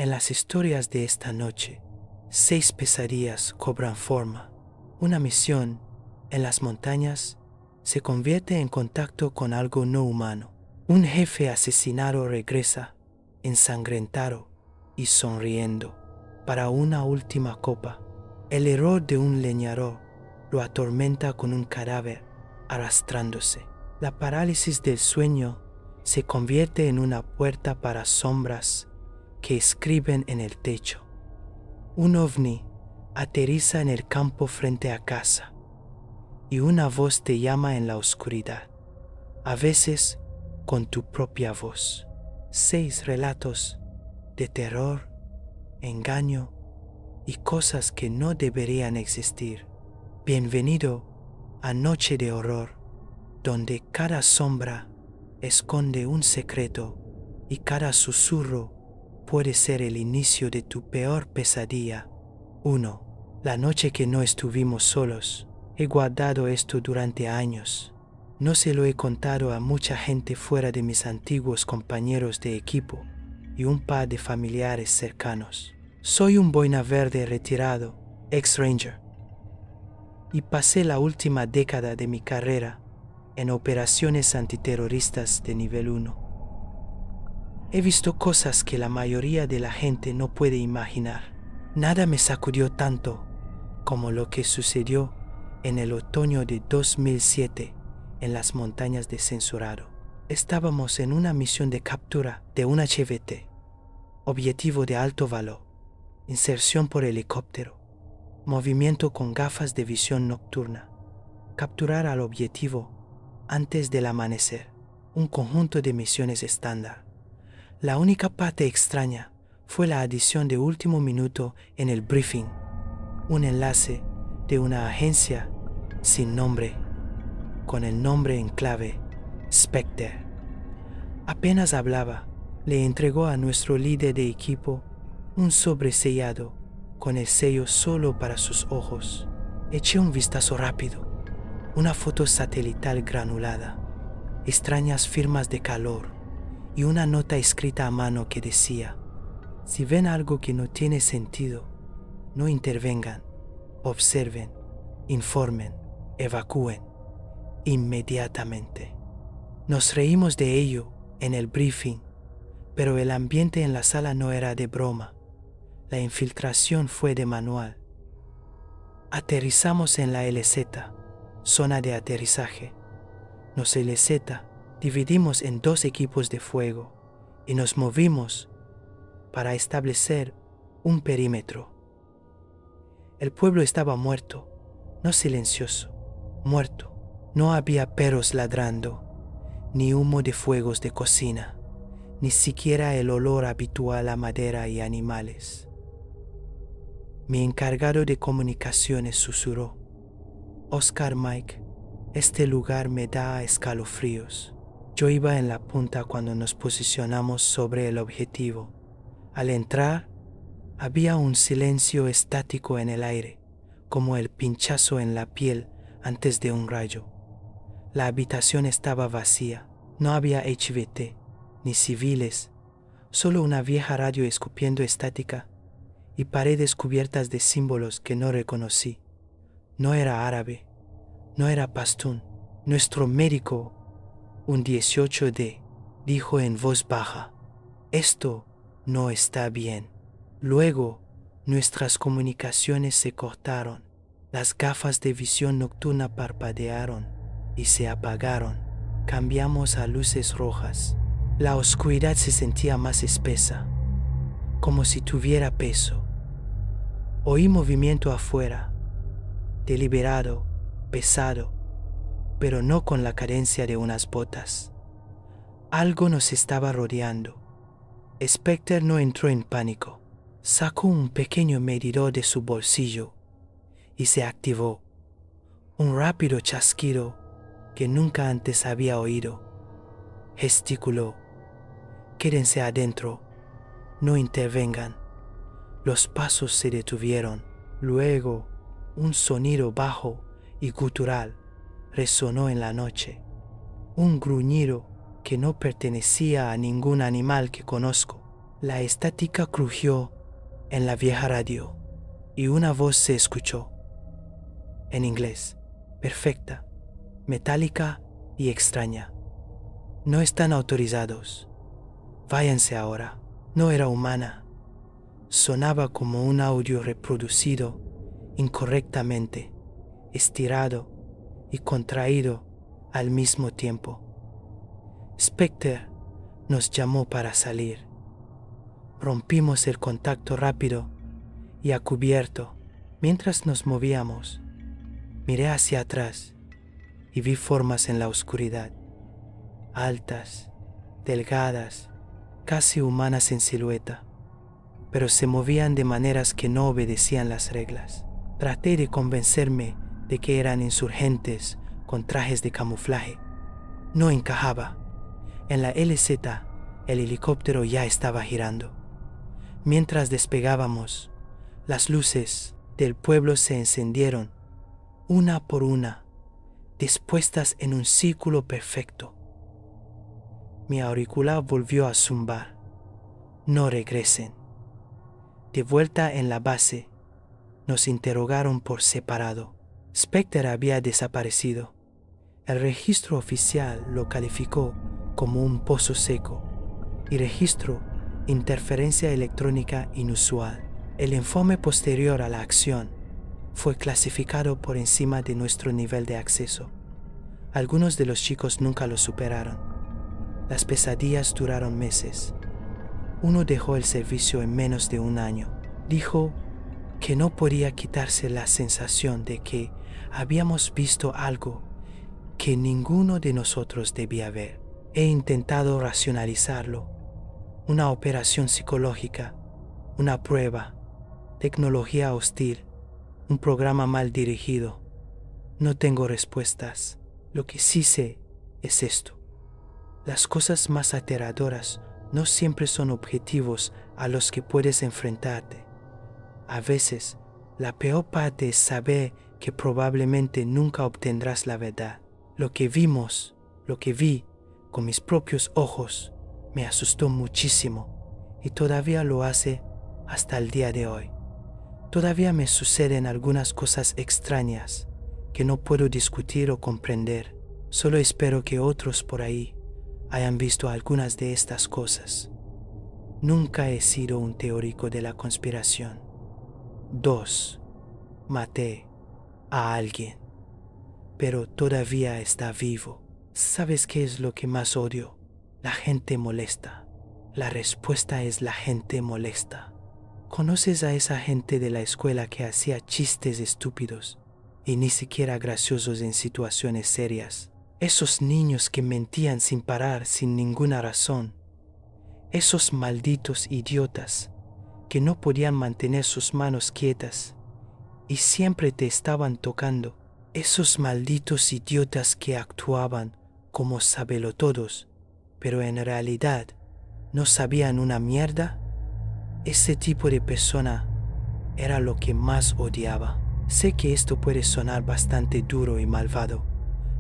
En las historias de esta noche, 6 pesadillas cobran forma. Una misión en las montañas se convierte en contacto con algo no humano. Un jefe asesinado regresa, ensangrentado y sonriendo, para una última copa. El error de un leñador lo atormenta con un cadáver arrastrándose. La parálisis del sueño se convierte en una puerta para sombras que escriben en el techo. Un ovni aterriza en el campo frente a casa y una voz te llama en la oscuridad, a veces con tu propia voz. 6 relatos de terror, engaño y cosas que no deberían existir. Bienvenido a Noche de Horror, donde cada sombra esconde un secreto y cada susurro puede ser el inicio de tu peor pesadilla. 1. La noche que no estuvimos solos. He guardado esto durante años. No se lo he contado a mucha gente fuera de mis antiguos compañeros de equipo y un par de familiares cercanos. Soy un boina verde retirado, ex-ranger, y pasé la última década de mi carrera en operaciones antiterroristas de nivel 1. He visto cosas que la mayoría de la gente no puede imaginar. Nada me sacudió tanto como lo que sucedió en el otoño de 2007 en las montañas de Censurado. Estábamos en una misión de captura de un HVT, objetivo de alto valor, inserción por helicóptero, movimiento con gafas de visión nocturna, capturar al objetivo antes del amanecer, un conjunto de misiones estándar. La única parte extraña fue la adición de último minuto en el briefing, un enlace de una agencia sin nombre, con el nombre en clave Spectre. Apenas hablaba, le entregó a nuestro líder de equipo un sobre sellado con el sello solo para sus ojos. Eché un vistazo rápido, una foto satelital granulada, extrañas firmas de calor y una nota escrita a mano que decía: si ven algo que no tiene sentido, no intervengan, observen, informen, evacúen inmediatamente. Nos reímos de ello en el briefing, pero el ambiente en la sala no era de broma. La infiltración fue de manual. Aterrizamos en la LZ, zona de aterrizaje. Nos LZ dividimos en 2 equipos de fuego y nos movimos para establecer un perímetro. El pueblo estaba muerto, no silencioso, muerto. No había perros ladrando, ni humo de fuegos de cocina, ni siquiera el olor habitual a madera y animales. Mi encargado de comunicaciones susurró: Oscar Mike, este lugar me da escalofríos. Yo iba en la punta cuando nos posicionamos sobre el objetivo. Al entrar, había un silencio estático en el aire, como el pinchazo en la piel antes de un rayo. La habitación estaba vacía, no había HVT, ni civiles, solo una vieja radio escupiendo estática y paredes cubiertas de símbolos que no reconocí. No era árabe, no era pastún. Nuestro médico, un 18D, dijo en voz baja: esto no está bien. Luego, nuestras comunicaciones se cortaron, las gafas de visión nocturna parpadearon y se apagaron. Cambiamos a luces rojas. La oscuridad se sentía más espesa, como si tuviera peso. Oí movimiento afuera, deliberado, pesado, pero no con la cadencia de unas botas. Algo nos estaba rodeando. Spectre no entró en pánico. Sacó un pequeño medidor de su bolsillo y se activó. Un rápido chasquido que nunca antes había oído. Gesticuló: quédense adentro, no intervengan. Los pasos se detuvieron. Luego, un sonido bajo y gutural resonó en la noche. Un gruñido que no pertenecía a ningún animal que conozco. La estática crujió en la vieja radio y una voz se escuchó, en inglés, perfecta, metálica y extraña. No están autorizados. Váyanse ahora. No era humana. Sonaba como un audio reproducido incorrectamente, estirado y contraído al mismo tiempo. Spectre nos llamó para salir. Rompimos el contacto rápido y a cubierto. Mientras nos movíamos, miré hacia atrás y vi formas en la oscuridad, altas, delgadas, casi humanas en silueta, pero se movían de maneras que no obedecían las reglas. Traté de convencerme de que eran insurgentes con trajes de camuflaje. No encajaba. En la LZ, el helicóptero ya estaba girando. Mientras despegábamos, las luces del pueblo se encendieron, una por una, dispuestas en un círculo perfecto. Mi auricular volvió a zumbar. No regresen. De vuelta en la base, nos interrogaron por separado. Spectre había desaparecido. El registro oficial lo calificó como un pozo seco y registró interferencia electrónica inusual. El informe posterior a la acción fue clasificado por encima de nuestro nivel de acceso. Algunos de los chicos nunca lo superaron. Las pesadillas duraron meses. Uno dejó el servicio en menos de un año. Dijo que no podía quitarse la sensación de que habíamos visto algo que ninguno de nosotros debía ver. He intentado racionalizarlo. Una operación psicológica, una prueba, tecnología hostil, un programa mal dirigido. No tengo respuestas. Lo que sí sé es esto. Las cosas más aterradoras no siempre son objetivos a los que puedes enfrentarte. A veces, la peor parte es saber que probablemente nunca obtendrás la verdad. Lo que vi con mis propios ojos, me asustó muchísimo y todavía lo hace hasta el día de hoy. Todavía me suceden algunas cosas extrañas que no puedo discutir o comprender. Solo espero que otros por ahí hayan visto algunas de estas cosas. Nunca he sido un teórico de la conspiración. 2. Maté a alguien, pero todavía está vivo. ¿Sabes qué es lo que más odio? La gente molesta. La respuesta es la gente molesta. ¿Conoces a esa gente de la escuela que hacía chistes estúpidos y ni siquiera graciosos en situaciones serias? Esos niños que mentían sin parar, sin ninguna razón. Esos malditos idiotas que no podían mantener sus manos quietas y siempre te estaban tocando. Esos malditos idiotas que actuaban como sabelotodos, pero en realidad no sabían una mierda. Ese tipo de persona era lo que más odiaba. Sé que esto puede sonar bastante duro y malvado,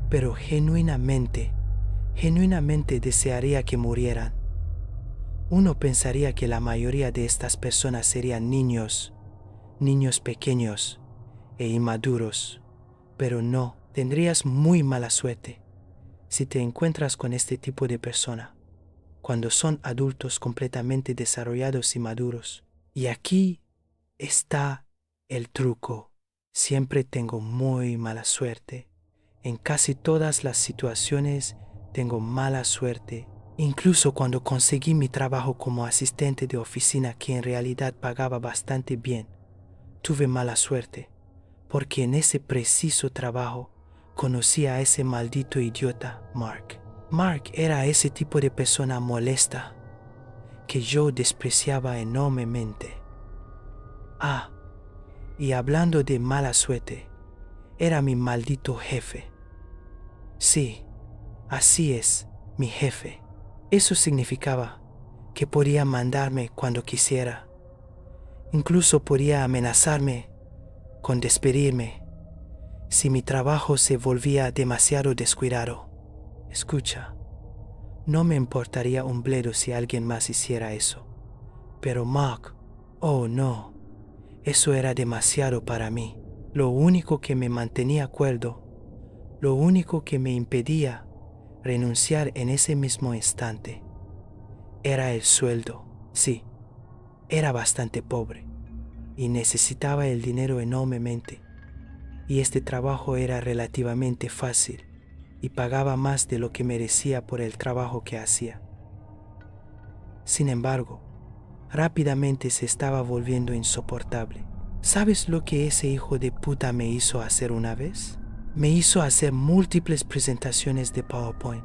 pero genuinamente desearía que murieran. Uno pensaría que la mayoría de estas personas serían niños pequeños e inmaduros, pero no, tendrías muy mala suerte si te encuentras con este tipo de persona, cuando son adultos completamente desarrollados y maduros. Y aquí está el truco. Siempre tengo muy mala suerte. En casi todas las situaciones tengo mala suerte. Incluso cuando conseguí mi trabajo como asistente de oficina, que en realidad pagaba bastante bien, tuve mala suerte, porque en ese preciso trabajo conocí a ese maldito idiota, Mark. Mark era ese tipo de persona molesta que yo despreciaba enormemente. Y hablando de mala suerte, era mi maldito jefe. Sí, así es, mi jefe. Eso significaba que podía mandarme cuando quisiera. Incluso podía amenazarme con despedirme si mi trabajo se volvía demasiado descuidado. Escucha, no me importaría un bledo si alguien más hiciera eso, Pero Mark, oh no, eso era demasiado para mí. Lo único que me mantenía cuerdo, lo único que me impedía renunciar en ese mismo instante, era el sueldo. Sí, era bastante pobre y necesitaba el dinero enormemente. Y este trabajo era relativamente fácil y pagaba más de lo que merecía por el trabajo que hacía. Sin embargo, rápidamente se estaba volviendo insoportable. ¿Sabes lo que ese hijo de puta me hizo hacer una vez? Me hizo hacer múltiples presentaciones de PowerPoint,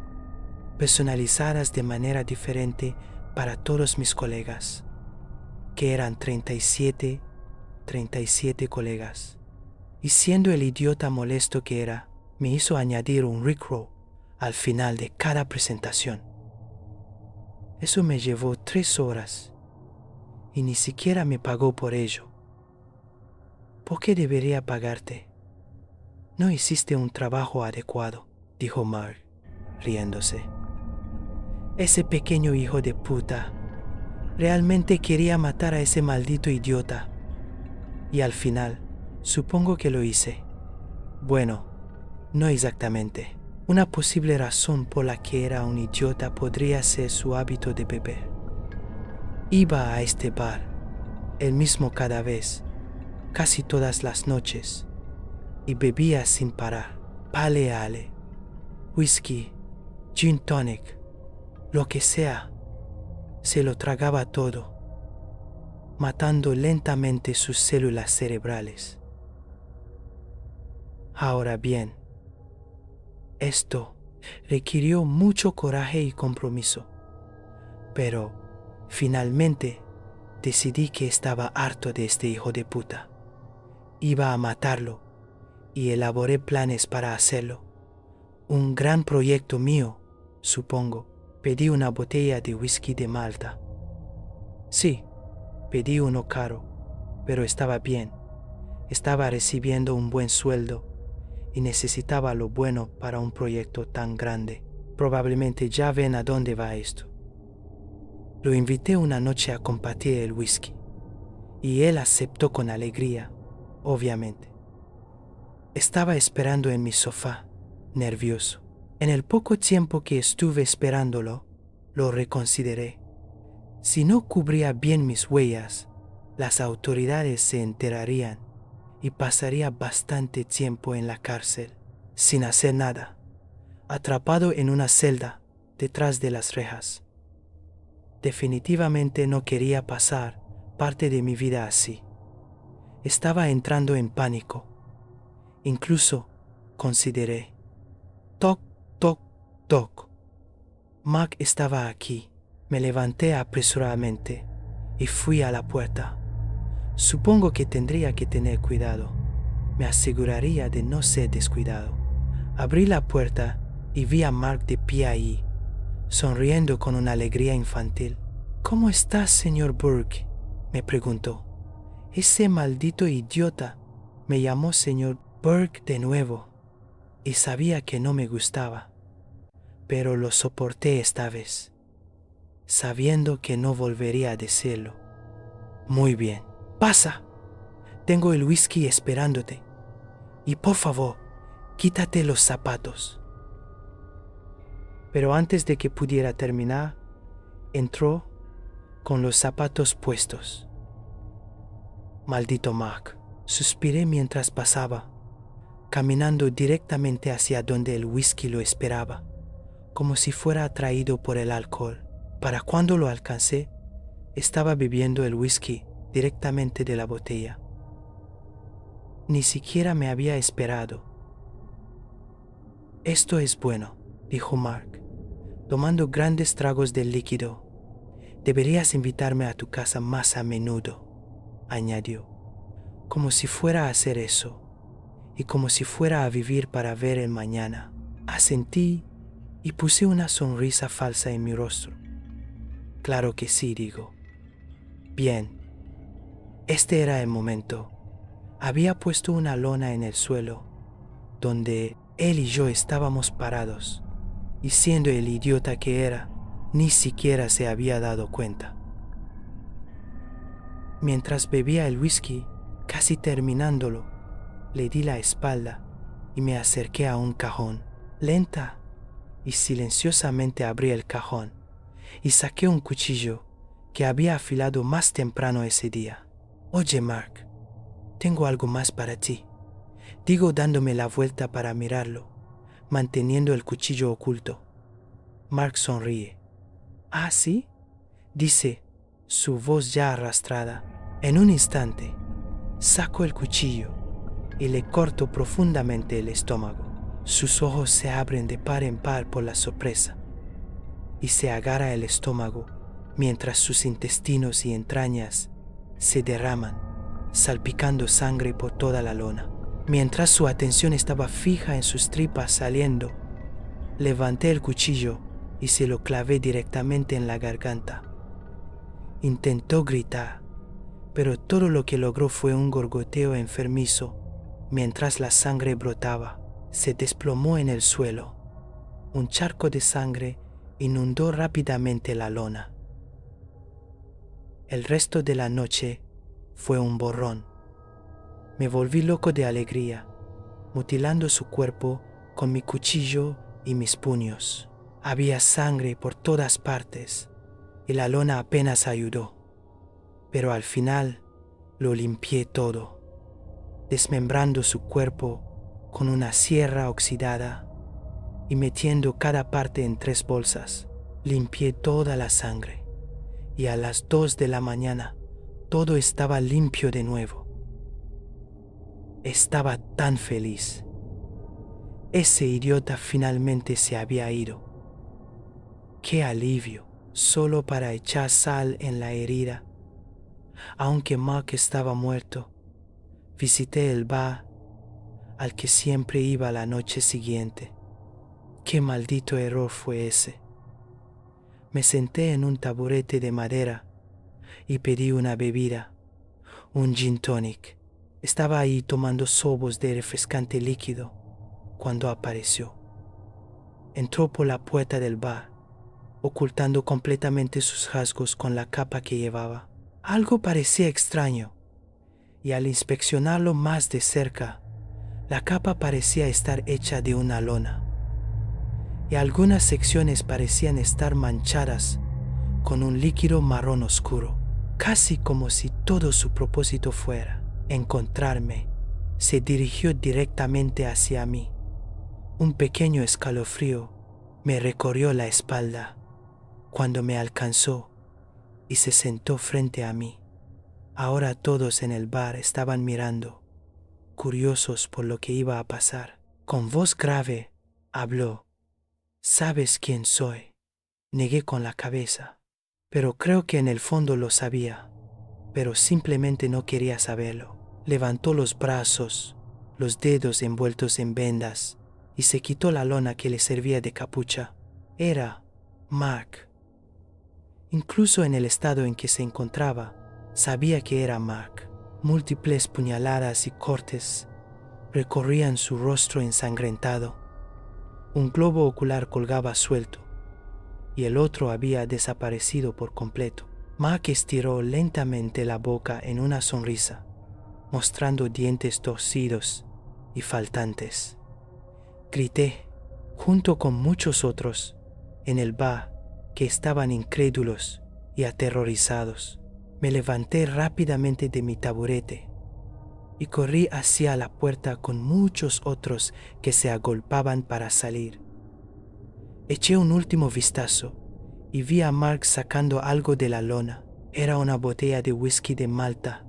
personalizadas de manera diferente para todos mis colegas, que eran 37 colegas. Y siendo el idiota molesto que era, me hizo añadir un rickroll al final de cada presentación. Eso me llevó 3 horas y ni siquiera me pagó por ello. ¿Por qué debería pagarte? No hiciste un trabajo adecuado, dijo Mark, riéndose. Ese pequeño hijo de puta realmente quería matar a ese maldito idiota. Y al final, supongo que lo hice. Bueno, no exactamente. Una posible razón por la que era un idiota podría ser su hábito de beber. Iba a este bar, el mismo cada vez, casi todas las noches, y bebía sin parar, pale ale, whisky, gin tonic, lo que sea, se lo tragaba todo, matando lentamente sus células cerebrales. Ahora bien, esto requirió mucho coraje y compromiso, pero finalmente decidí que estaba harto de este hijo de puta. Iba a matarlo y elaboré planes para hacerlo. Un gran proyecto mío, supongo. Pedí una botella de whisky de Malta. Sí, pedí uno caro, pero estaba bien. Estaba recibiendo un buen sueldo y necesitaba lo bueno para un proyecto tan grande. Probablemente ya ven a dónde va esto. Lo invité una noche a compartir el whisky y él aceptó con alegría, obviamente. Estaba esperando en mi sofá, nervioso. En el poco tiempo que estuve esperándolo, lo reconsideré. Si no cubría bien mis huellas, las autoridades se enterarían y pasaría bastante tiempo en la cárcel, sin hacer nada, atrapado en una celda detrás de las rejas. Definitivamente no quería pasar parte de mi vida así. Estaba entrando en pánico. Incluso consideré. Toc, toc, toc. Mark estaba aquí. Me levanté apresuradamente y fui a la puerta. Supongo que tendría que tener cuidado. Me aseguraría de no ser descuidado. Abrí la puerta y vi a Mark de pie ahí, sonriendo con una alegría infantil. ¿Cómo estás, señor Burke?, me preguntó. Ese maldito idiota me llamó señor Burke de nuevo y sabía que no me gustaba, pero lo soporté esta vez, sabiendo que no volvería a decirlo. Muy bien, pasa. Tengo el whisky esperándote. Y por favor, quítate los zapatos. Pero antes de que pudiera terminar, entró con los zapatos puestos. Maldito Mark, suspiré mientras pasaba, caminando directamente hacia donde el whisky lo esperaba, como si fuera atraído por el alcohol. Para cuando lo alcancé, estaba bebiendo el whisky directamente de la botella. Ni siquiera me había esperado. Esto es bueno, dijo Mark, tomando grandes tragos del líquido. Deberías invitarme a tu casa más a menudo, añadió, como si fuera a hacer eso, y como si fuera a vivir para ver el mañana. Asentí y puse una sonrisa falsa en mi rostro. Claro que sí, digo. Bien. Este era el momento. Había puesto una lona en el suelo, donde él y yo estábamos parados, y siendo el idiota que era, ni siquiera se había dado cuenta. Mientras bebía el whisky, casi terminándolo, le di la espalda y me acerqué a un cajón. Lenta y silenciosamente abrí el cajón y saqué un cuchillo que había afilado más temprano ese día. «Oye, Mark, tengo algo más para ti», digo dándome la vuelta para mirarlo, manteniendo el cuchillo oculto. Mark sonríe. «¿Ah, sí?», dice, su voz ya arrastrada. En un instante, saco el cuchillo y le corto profundamente el estómago. Sus ojos se abren de par en par por la sorpresa y se agarra el estómago mientras sus intestinos y entrañas se derraman, salpicando sangre por toda la lona. Mientras su atención estaba fija en sus tripas saliendo, levanté el cuchillo y se lo clavé directamente en la garganta. Intentó gritar, pero todo lo que logró fue un gorgoteo enfermizo mientras la sangre brotaba. Se desplomó en el suelo. Un charco de sangre inundó rápidamente la lona. El resto de la noche fue un borrón. Me volví loco de alegría, mutilando su cuerpo con mi cuchillo y mis puños. Había sangre por todas partes y la lona apenas ayudó. Pero al final lo limpié todo, desmembrando su cuerpo con una sierra oxidada y metiendo cada parte en 3 bolsas. Limpié toda la sangre y a las 2 de la mañana todo estaba limpio de nuevo. Estaba tan feliz. Ese idiota finalmente se había ido. ¡Qué alivio! Solo para echar sal en la herida. Aunque Mark estaba muerto, visité el bar al que siempre iba la noche siguiente. ¡Qué maldito error fue ese! Me senté en un taburete de madera y pedí una bebida, un gin tonic. Estaba ahí tomando sorbos de refrescante líquido cuando apareció. Entró por la puerta del bar, ocultando completamente sus rasgos con la capa que llevaba. Algo parecía extraño, y al inspeccionarlo más de cerca, la capa parecía estar hecha de una lona, y algunas secciones parecían estar manchadas con un líquido marrón oscuro, casi como si todo su propósito fuera encontrarme. Se dirigió directamente hacia mí. Un pequeño escalofrío me recorrió la espalda cuando me alcanzó y se sentó frente a mí. Ahora todos en el bar estaban mirando, curiosos por lo que iba a pasar. Con voz grave habló. «¿Sabes quién soy?». Negué con la cabeza, pero creo que en el fondo lo sabía, pero simplemente no quería saberlo. Levantó los brazos, los dedos envueltos en vendas, y se quitó la lona que le servía de capucha. Era Mark. Incluso en el estado en que se encontraba, sabía que era Mark. Múltiples puñaladas y cortes recorrían su rostro ensangrentado. Un globo ocular colgaba suelto, y el otro había desaparecido por completo. Mark estiró lentamente la boca en una sonrisa, mostrando dientes torcidos y faltantes. Grité, junto con muchos otros, en el bar que estaban incrédulos y aterrorizados. Me levanté rápidamente de mi taburete y corrí hacia la puerta con muchos otros que se agolpaban para salir. Eché un último vistazo y vi a Mark sacando algo de la lona. Era una botella de whisky de Malta,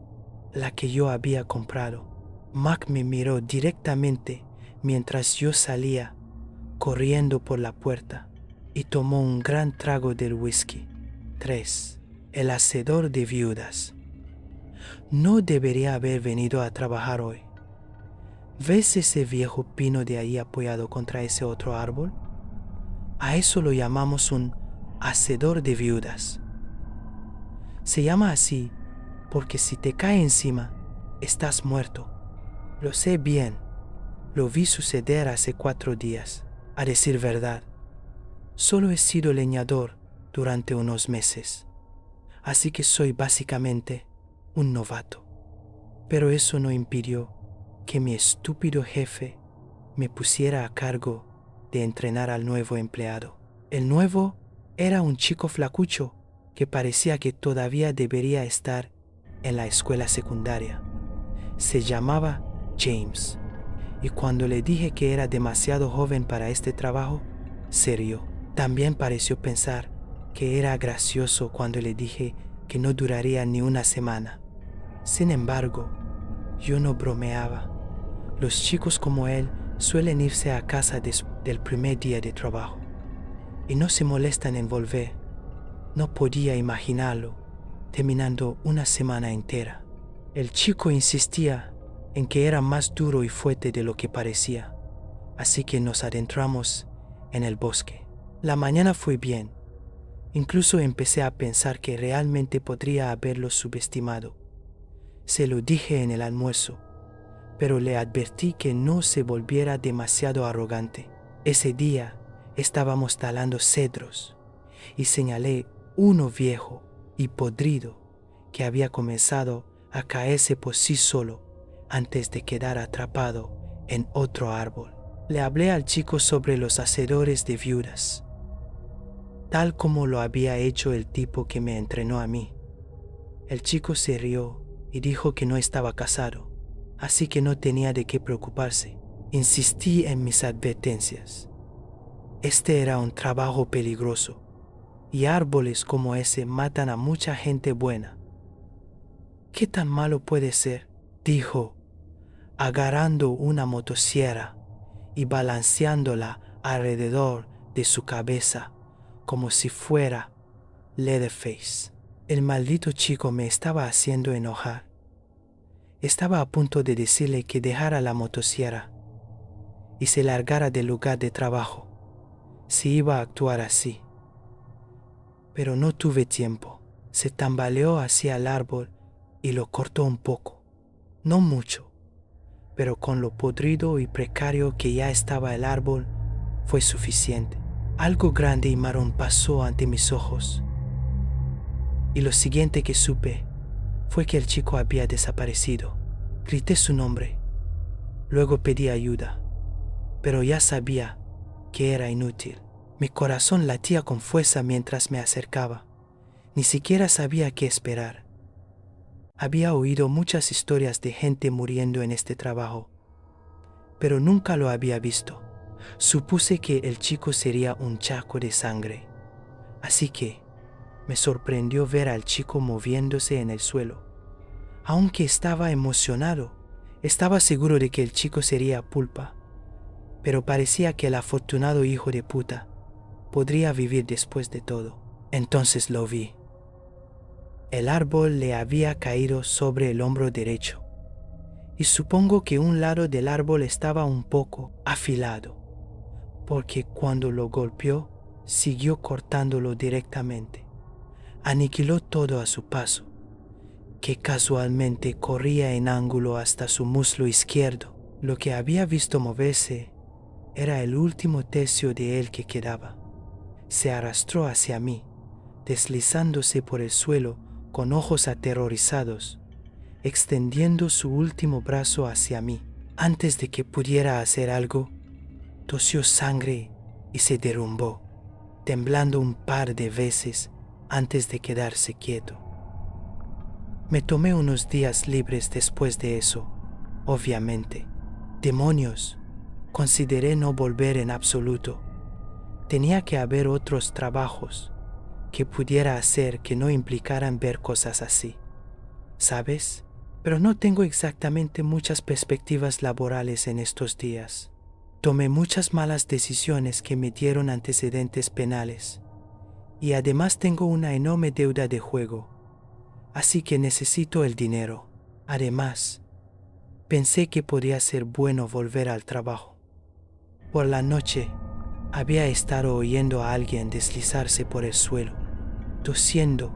la que yo había comprado. Mark me miró directamente mientras yo salía corriendo por la puerta y tomó un gran trago del whisky. 3. El hacedor de viudas. No debería haber venido a trabajar hoy. ¿Ves ese viejo pino de ahí apoyado contra ese otro árbol? A eso lo llamamos un hacedor de viudas. Se llama así porque si te cae encima, estás muerto. Lo sé bien. Lo vi suceder hace 4 días. A decir verdad, solo he sido leñador durante unos meses. Así que soy básicamente un novato. Pero eso no impidió que mi estúpido jefe me pusiera a cargo de entrenar al nuevo empleado. El nuevo era un chico flacucho que parecía que todavía debería estar en la escuela secundaria. Se llamaba James, y cuando le dije que era demasiado joven para este trabajo, se rió. También pareció pensar que era gracioso cuando le dije que no duraría ni una semana. Sin embargo, yo no bromeaba. Los chicos como él suelen irse a casa del primer día de trabajo y no se molestan en volver. No podía imaginarlo terminando una semana entera. El chico insistía en que era más duro y fuerte de lo que parecía, así que nos adentramos en el bosque. La mañana fue bien. Incluso empecé a pensar que realmente podría haberlo subestimado. Se lo dije en el almuerzo, pero le advertí que no se volviera demasiado arrogante. Ese día estábamos talando cedros y señalé uno viejo y podrido que había comenzado a caerse por sí solo antes de quedar atrapado en otro árbol. Le hablé al chico sobre los hacedores de viudas, tal como lo había hecho el tipo que me entrenó a mí. El chico se rió y dijo que no estaba casado, así que no tenía de qué preocuparse. Insistí en mis advertencias. Este era un trabajo peligroso, y árboles como ese matan a mucha gente buena. ¿Qué tan malo puede ser?, dijo, agarrando una motosierra y balanceándola alrededor de su cabeza como si fuera Leatherface. El maldito chico me estaba haciendo enojar. Estaba a punto de decirle que dejara la motosierra y se largara del lugar de trabajo si iba a actuar así. Pero no tuve tiempo. Se tambaleó hacia el árbol y lo cortó un poco. No mucho, pero con lo podrido y precario que ya estaba el árbol, fue suficiente. Algo grande y marrón pasó ante mis ojos, y lo siguiente que supe fue que el chico había desaparecido. Grité su nombre. Luego pedí ayuda, pero ya sabía que era inútil. Mi corazón latía con fuerza mientras me acercaba. Ni siquiera sabía qué esperar. Había oído muchas historias de gente muriendo en este trabajo, pero nunca lo había visto. Supuse que el chico sería un charco de sangre, así que me sorprendió ver al chico moviéndose en el suelo. Aunque estaba emocionado, estaba seguro de que el chico sería Pulpa, pero parecía que el afortunado hijo de puta podría vivir después de todo. Entonces lo vi. El árbol le había caído sobre el hombro derecho, y supongo que un lado del árbol estaba un poco afilado, porque cuando lo golpeó, siguió cortándolo directamente. Aniquiló todo a su paso, que casualmente corría en ángulo hasta su muslo izquierdo. Lo que había visto moverse era el último tercio de él que quedaba. Se arrastró hacia mí, deslizándose por el suelo con ojos aterrorizados, extendiendo su último brazo hacia mí. Antes de que pudiera hacer algo, tosió sangre y se derrumbó, temblando un par de veces antes de quedarse quieto. Me tomé unos días libres después de eso, obviamente. ¡Demonios! Consideré no volver en absoluto. Tenía que haber otros trabajos que pudiera hacer que no implicaran ver cosas así, ¿sabes? Pero no tengo exactamente muchas perspectivas laborales en estos días. Tomé muchas malas decisiones que me dieron antecedentes penales, y además tengo una enorme deuda de juego, así que necesito el dinero. Además, pensé que podría ser bueno volver al trabajo. Por la noche, había estado oyendo a alguien deslizarse por el suelo, tosiendo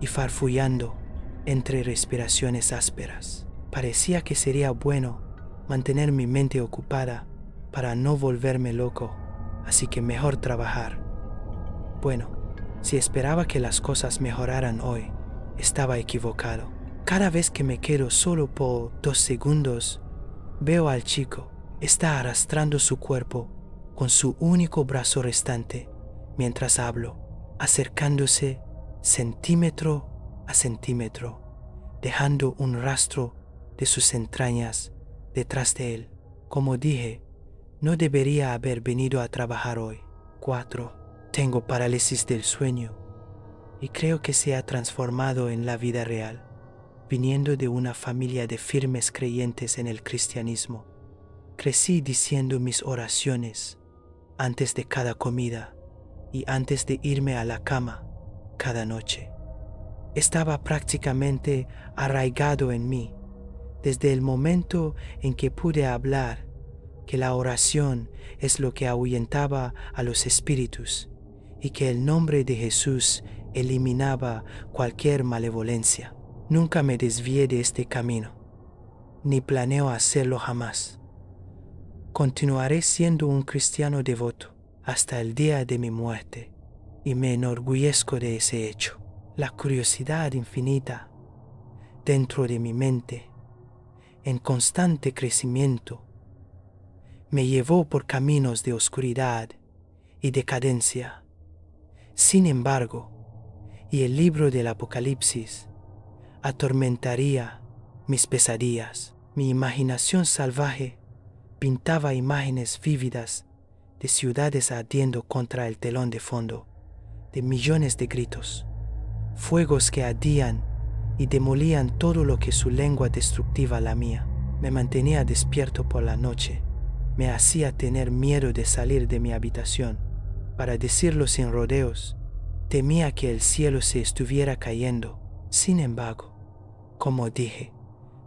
y farfullando entre respiraciones ásperas. Parecía que sería bueno mantener mi mente ocupada para no volverme loco, así que mejor trabajar. Bueno, si esperaba que las cosas mejoraran hoy, estaba equivocado. Cada vez que me quedo solo por 2 segundos, veo al chico. Está arrastrando su cuerpo con su único brazo restante mientras hablo, acercándose centímetro a centímetro, dejando un rastro de sus entrañas detrás de él. Como dije, no debería haber venido a trabajar hoy. 4. Tengo parálisis del sueño y creo que se ha transformado en la vida real. Viniendo de una familia de firmes creyentes en el cristianismo, crecí diciendo mis oraciones antes de cada comida y antes de irme a la cama cada noche. Estaba prácticamente arraigado en mí desde el momento en que pude hablar que la oración es lo que ahuyentaba a los espíritus y que el nombre de Jesús eliminaba cualquier malevolencia. Nunca me desvié de este camino, ni planeo hacerlo jamás. Continuaré siendo un cristiano devoto hasta el día de mi muerte y me enorgullezco de ese hecho. La curiosidad infinita dentro de mi mente, en constante crecimiento, me llevó por caminos de oscuridad y decadencia. Sin embargo, y el libro del Apocalipsis atormentaría mis pesadillas. Mi imaginación salvaje pintaba imágenes vívidas de ciudades ardiendo contra el telón de fondo, de millones de gritos, fuegos que ardían y demolían todo lo que su lengua destructiva lamía. Me mantenía despierto por la noche, me hacía tener miedo de salir de mi habitación. Para decirlo sin rodeos, temía que el cielo se estuviera cayendo. Sin embargo, como dije,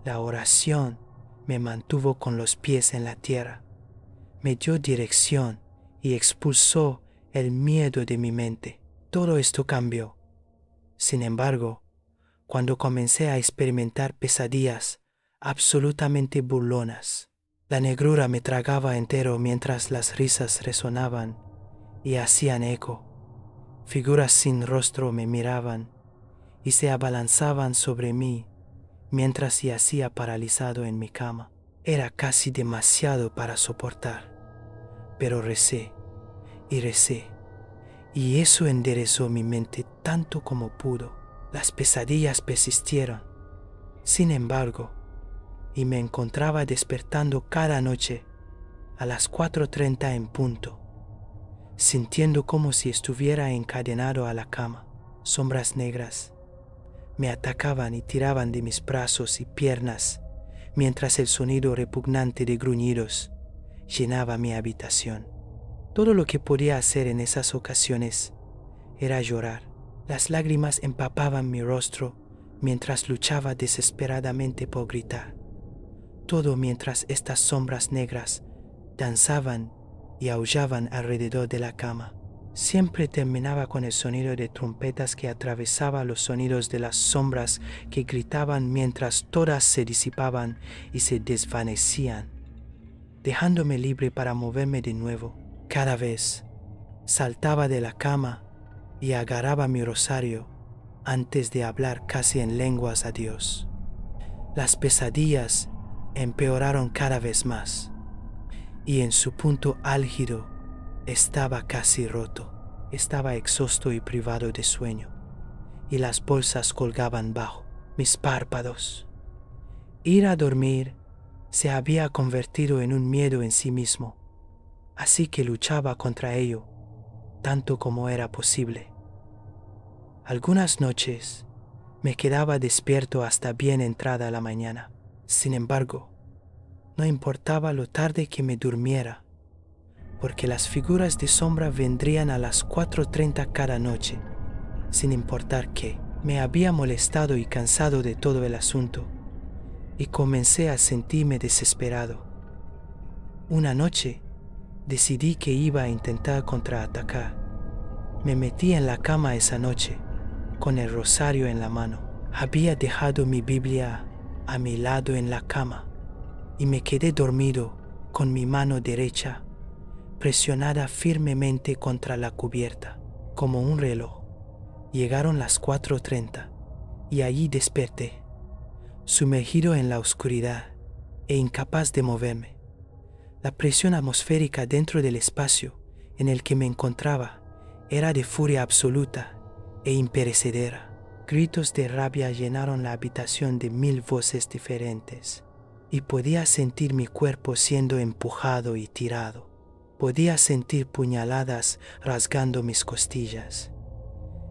la oración me mantuvo con los pies en la tierra, me dio dirección y expulsó el miedo de mi mente. Todo esto cambió. Sin embargo, cuando comencé a experimentar pesadillas absolutamente burlonas, la negrura me tragaba entero mientras las risas resonaban y hacían eco. Figuras sin rostro me miraban y se abalanzaban sobre mí mientras yacía paralizado en mi cama. Era casi demasiado para soportar, pero recé y recé, y eso enderezó mi mente tanto como pudo. Las pesadillas persistieron, sin embargo, y me encontraba despertando cada noche a las 4:30 en punto, sintiendo como si estuviera encadenado a la cama. Sombras negras me atacaban y tiraban de mis brazos y piernas, mientras el sonido repugnante de gruñidos llenaba mi habitación. Todo lo que podía hacer en esas ocasiones era llorar. Las lágrimas empapaban mi rostro mientras luchaba desesperadamente por gritar. Todo mientras estas sombras negras danzaban y aullaban alrededor de la cama. Siempre terminaba con el sonido de trompetas que atravesaba los sonidos de las sombras que gritaban mientras todas se disipaban y se desvanecían, dejándome libre para moverme de nuevo. Cada vez saltaba de la cama y agarraba mi rosario antes de hablar casi en lenguas a Dios. Las pesadillas empeoraron cada vez más y en su punto álgido estaba casi roto. Estaba exhausto y privado de sueño y las bolsas colgaban bajo mis párpados. Ir a dormir se había convertido en un miedo en sí mismo, así que luchaba contra ello tanto como era posible. Algunas noches me quedaba despierto hasta bien entrada la mañana. Sin embargo, no importaba lo tarde que me durmiera, porque las figuras de sombra vendrían a las 4:30 cada noche, sin importar qué. Me había molestado y cansado de todo el asunto, y comencé a sentirme desesperado. Una noche, decidí que iba a intentar contraatacar. Me metí en la cama esa noche, con el rosario en la mano. Había dejado mi Biblia a mi lado en la cama y me quedé dormido con mi mano derecha presionada firmemente contra la cubierta, como un reloj. Llegaron las 4:30 y allí desperté, sumergido en la oscuridad e incapaz de moverme. La presión atmosférica dentro del espacio en el que me encontraba era de furia absoluta e imperecedera. Gritos de rabia llenaron la habitación de 1000 voces diferentes, y podía sentir mi cuerpo siendo empujado y tirado. Podía sentir puñaladas rasgando mis costillas,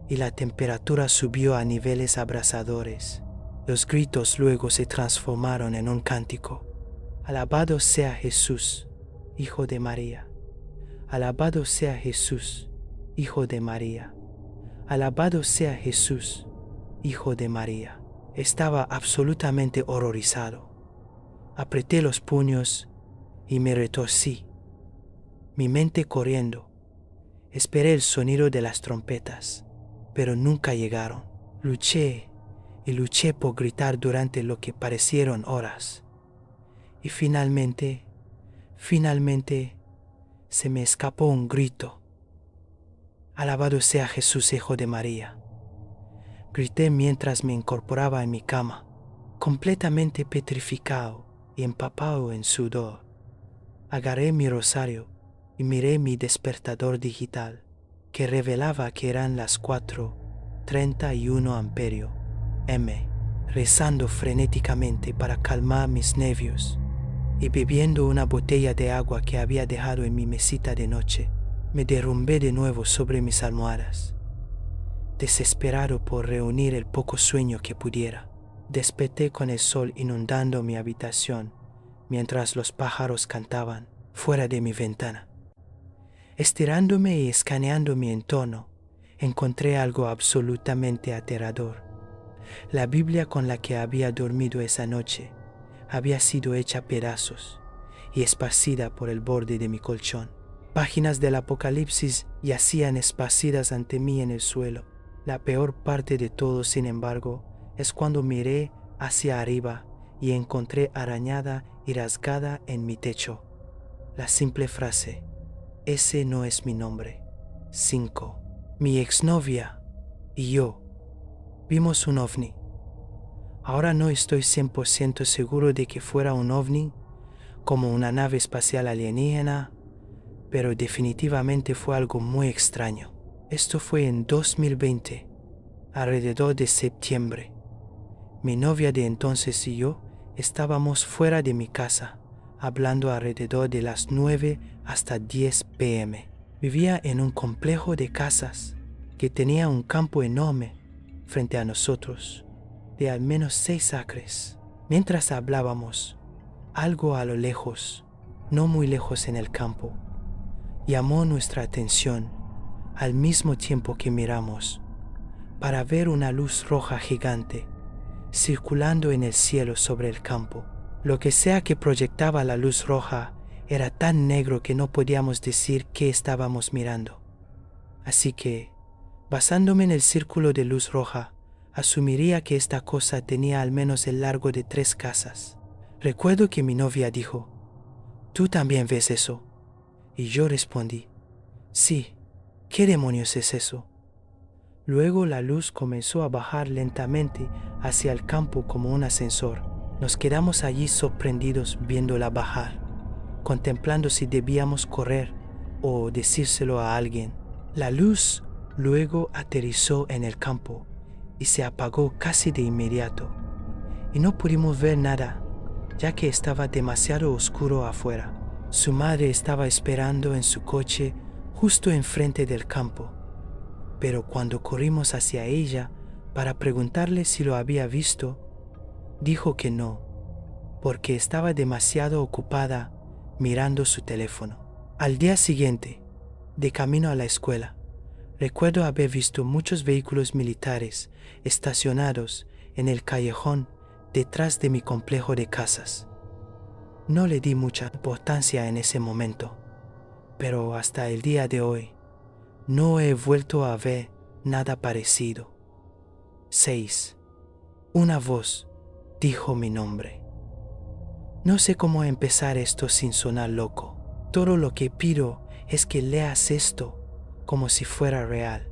y la temperatura subió a niveles abrasadores. Los gritos luego se transformaron en un cántico. Alabado sea Jesús, Hijo de María. Alabado sea Jesús, Hijo de María. Alabado sea Jesús, Hijo de María. Estaba absolutamente horrorizado. Apreté los puños y me retorcí, mi mente corriendo. Esperé el sonido de las trompetas, pero nunca llegaron. Luché y luché por gritar durante lo que parecieron horas. Y finalmente, se me escapó un grito. Alabado sea Jesús, Hijo de María. Grité mientras me incorporaba en mi cama, completamente petrificado y empapado en sudor. Agarré mi rosario y miré mi despertador digital, que revelaba que eran las 4:31 amperio m, rezando frenéticamente para calmar mis nervios y bebiendo una botella de agua que había dejado en mi mesita de noche. Me derrumbé de nuevo sobre mis almohadas, desesperado por reunir el poco sueño que pudiera. Desperté con el sol inundando mi habitación mientras los pájaros cantaban fuera de mi ventana. Estirándome y escaneando mi entorno, encontré algo absolutamente aterrador. La Biblia con la que había dormido esa noche había sido hecha pedazos y esparcida por el borde de mi colchón. Páginas del Apocalipsis yacían esparcidas ante mí en el suelo. La peor parte de todo, sin embargo, es cuando miré hacia arriba y encontré arañada y rasgada en mi techo la simple frase: ese no es mi nombre. 5. Mi exnovia y yo vimos un ovni. Ahora no estoy 100% seguro de que fuera un ovni, como una nave espacial alienígena, pero definitivamente fue algo muy extraño. Esto fue en 2020, alrededor de septiembre. Mi novia de entonces y yo estábamos fuera de mi casa, hablando alrededor de las 9 hasta 10 p.m. Vivía en un complejo de casas que tenía un campo enorme frente a nosotros, de al menos 6 acres. Mientras hablábamos, algo a lo lejos, no muy lejos en el campo, llamó nuestra atención al mismo tiempo que miramos, para ver una luz roja gigante circulando en el cielo sobre el campo. Lo que sea que proyectaba la luz roja era tan negro que no podíamos decir qué estábamos mirando. Así que, basándome en el círculo de luz roja, asumiría que esta cosa tenía al menos el largo de 3 casas. Recuerdo que mi novia dijo: ¿tú también ves eso? Y yo respondí: sí, ¿qué demonios es eso? Luego la luz comenzó a bajar lentamente hacia el campo como un ascensor. Nos quedamos allí sorprendidos viéndola bajar, contemplando si debíamos correr o decírselo a alguien. La luz luego aterrizó en el campo y se apagó casi de inmediato, y no pudimos ver nada, ya que estaba demasiado oscuro afuera. Su madre estaba esperando en su coche justo enfrente del campo, pero cuando corrimos hacia ella para preguntarle si lo había visto, dijo que no, porque estaba demasiado ocupada mirando su teléfono. Al día siguiente, de camino a la escuela, recuerdo haber visto muchos vehículos militares estacionados en el callejón detrás de mi complejo de casas. No le di mucha importancia en ese momento, pero hasta el día de hoy no he vuelto a ver nada parecido. 6. Una voz dijo mi nombre. No sé cómo empezar esto sin sonar loco. Todo lo que pido es que leas esto como si fuera real,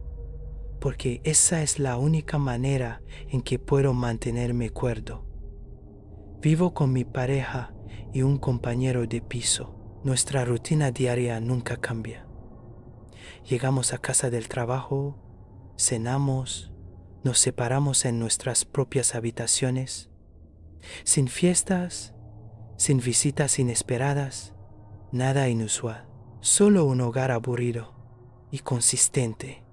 porque esa es la única manera en que puedo mantenerme cuerdo. Vivo con mi pareja y un compañero de piso. Nuestra rutina diaria nunca cambia. Llegamos a casa del trabajo, cenamos, nos separamos en nuestras propias habitaciones, sin fiestas, sin visitas inesperadas, nada inusual, solo un hogar aburrido y consistente.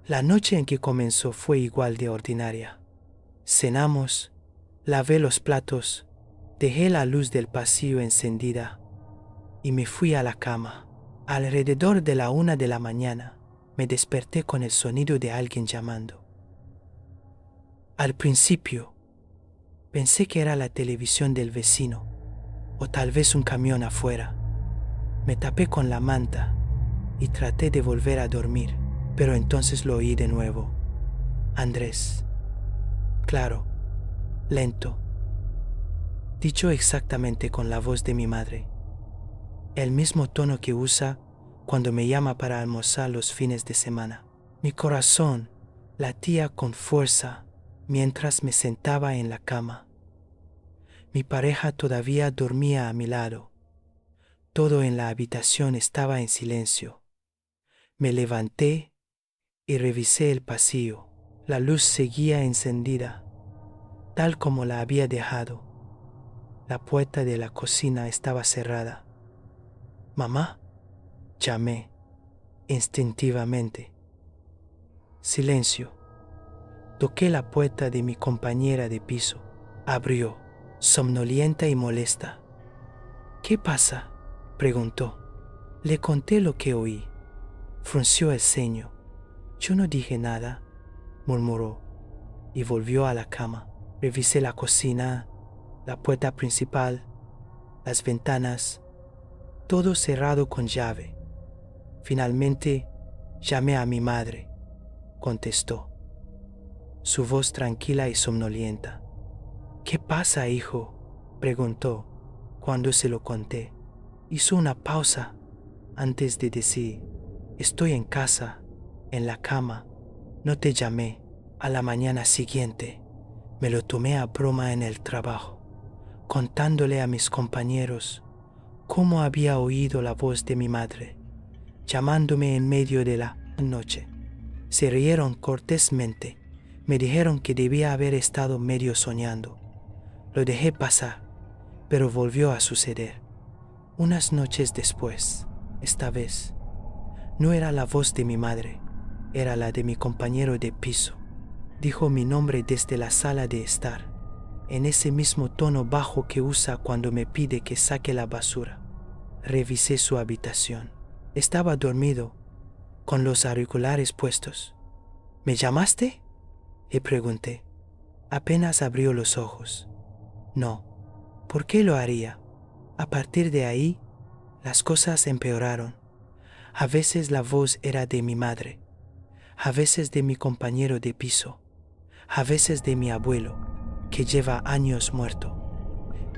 La noche en que comenzó fue igual de ordinaria. Cenamos, lavé los platos, dejé la luz del pasillo encendida y me fui a la cama. Alrededor de la 1 de la mañana me desperté con el sonido de alguien llamando. Al principio pensé que era la televisión del vecino o tal vez un camión afuera. Me tapé con la manta y traté de volver a dormir, pero entonces lo oí de nuevo. Andrés. Claro, lento, dicho exactamente con la voz de mi madre. El mismo tono que usa cuando me llama para almorzar los fines de semana. Mi corazón latía con fuerza mientras me sentaba en la cama. Mi pareja todavía dormía a mi lado. Todo en la habitación estaba en silencio. Me levanté y revisé el pasillo. La luz seguía encendida, tal como la había dejado. La puerta de la cocina estaba cerrada. «¿Mamá?», llamé instintivamente. Silencio. Toqué la puerta de mi compañera de piso. Abrió, somnolienta y molesta. «¿Qué pasa?», preguntó. Le conté lo que oí. Frunció el ceño. «Yo no dije nada», murmuró, y volvió a la cama. Revisé la cocina, la puerta principal, las ventanas, todo cerrado con llave. Finalmente llamé a mi madre. Contestó, su voz tranquila y somnolienta. «¿Qué pasa, hijo?», preguntó cuando se lo conté. Hizo una pausa antes de decir: «Estoy en casa, en la cama. No te llamé». A la mañana siguiente me lo tomé a broma en el trabajo, contándole a mis compañeros cómo había oído la voz de mi madre, llamándome en medio de la noche. Se rieron cortésmente, me dijeron que debía haber estado medio soñando. Lo dejé pasar, pero volvió a suceder. Unas noches después, esta vez, no era la voz de mi madre, era la de mi compañero de piso. Dijo mi nombre desde la sala de estar, en ese mismo tono bajo que usa cuando me pide que saque la basura. Revisé su habitación. Estaba dormido, con los auriculares puestos. «¿Me llamaste?», le pregunté. Apenas abrió los ojos. «No, ¿por qué lo haría?». A partir de ahí, las cosas empeoraron. A veces la voz era de mi madre, a veces de mi compañero de piso, a veces de mi abuelo, que lleva años muerto.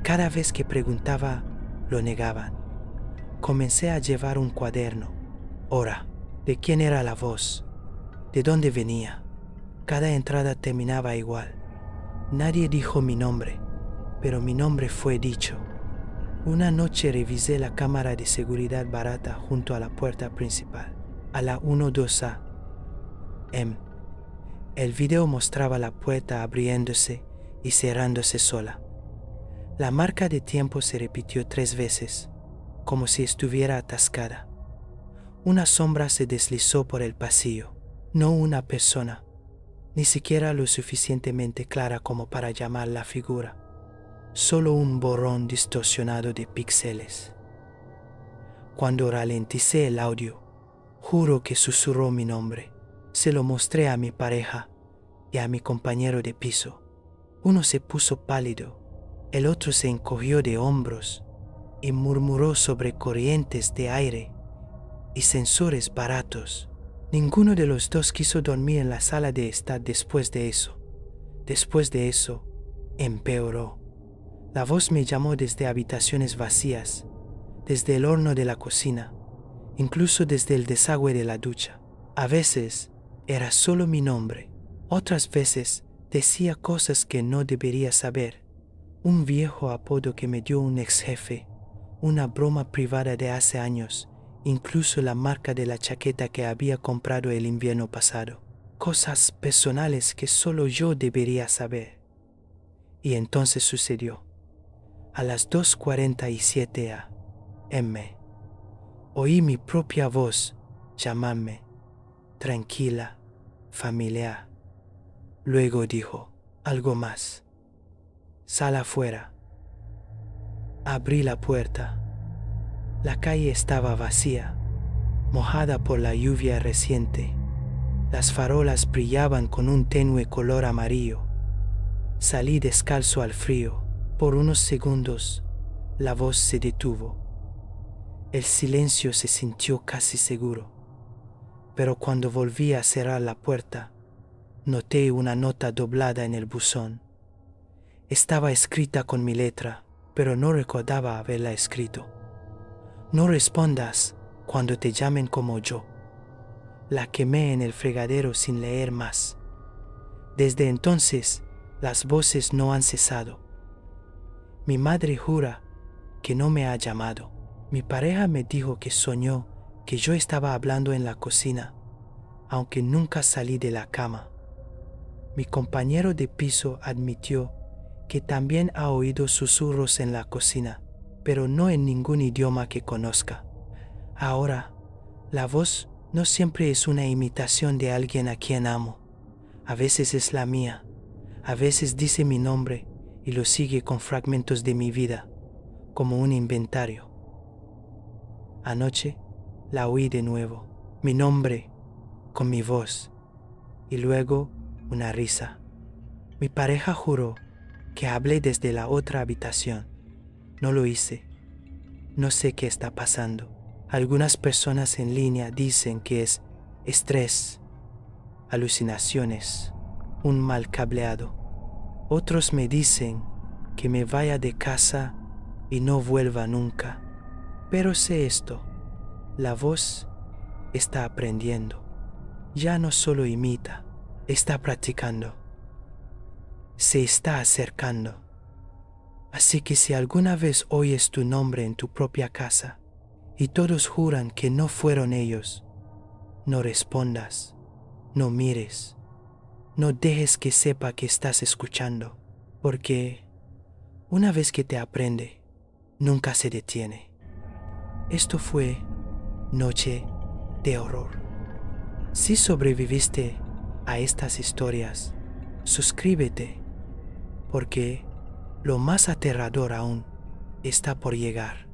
Cada vez que preguntaba, lo negaban. Comencé a llevar un cuaderno. Hora, ¿de quién era la voz? ¿De dónde venía? Cada entrada terminaba igual. Nadie dijo mi nombre, pero mi nombre fue dicho. Una noche revisé la cámara de seguridad barata junto a la puerta principal, a la 12 AM. El video mostraba la puerta abriéndose y cerrándose sola. La marca de tiempo se repitió 3 veces, como si estuviera atascada. Una sombra se deslizó por el pasillo, no una persona, ni siquiera lo suficientemente clara como para llamar la figura, solo un borrón distorsionado de píxeles. Cuando ralenticé el audio, juro que susurró mi nombre. Se lo mostré a mi pareja y a mi compañero de piso. Uno se puso pálido, el otro se encogió de hombros y murmuró sobre corrientes de aire y sensores baratos. Ninguno de los dos quiso dormir en la sala de estar después de eso. Después de eso, empeoró. La voz me llamó desde habitaciones vacías, desde el horno de la cocina, incluso desde el desagüe de la ducha. A veces era solo mi nombre, otras veces decía cosas que no debería saber. un viejo apodo que me dio un ex jefe, una broma privada de hace años, incluso la marca de la chaqueta que había comprado el invierno pasado. Cosas personales que solo yo debería saber. Y entonces sucedió. A las 2:47 a.m. oí mi propia voz llamarme, tranquila, familiar. Luego dijo, algo más. Sal afuera. Abrí la puerta. La calle estaba vacía, mojada por la lluvia reciente. Las farolas brillaban con un tenue color amarillo. Salí descalzo al frío. Por unos segundos, la voz se detuvo. El silencio se sintió casi seguro. Pero cuando volví a cerrar la puerta, noté una nota doblada en el buzón. Estaba escrita con mi letra, pero no recordaba haberla escrito. No respondas cuando te llamen como yo. La quemé en el fregadero sin leer más. Desde entonces, las voces no han cesado. Mi madre jura que no me ha llamado. Mi pareja me dijo que soñó que yo estaba hablando en la cocina, aunque nunca salí de la cama. Mi compañero de piso admitió que también ha oído susurros en la cocina, pero no en ningún idioma que conozca. Ahora, la voz no siempre es una imitación de alguien a quien amo. A veces es la mía. A veces dice mi nombre y lo sigue con fragmentos de mi vida, como un inventario. Anoche la oí de nuevo, mi nombre con mi voz, y luego una risa. Mi pareja juró que hablé desde la otra habitación. No lo hice. No sé qué está pasando. Algunas personas en línea dicen que es estrés, alucinaciones, un mal cableado. Otros me dicen que me vaya de casa y no vuelva nunca. Pero sé esto, la voz está aprendiendo. Ya no solo imita, está practicando. Se está acercando. Así que si alguna vez oyes tu nombre en tu propia casa y todos juran que no fueron ellos, no respondas, no mires, no dejes que sepa que estás escuchando, porque una vez que te aprende, nunca se detiene. Esto fue Noche de Horror. Si sobreviviste a estas historias, suscríbete, porque lo más aterrador aún está por llegar.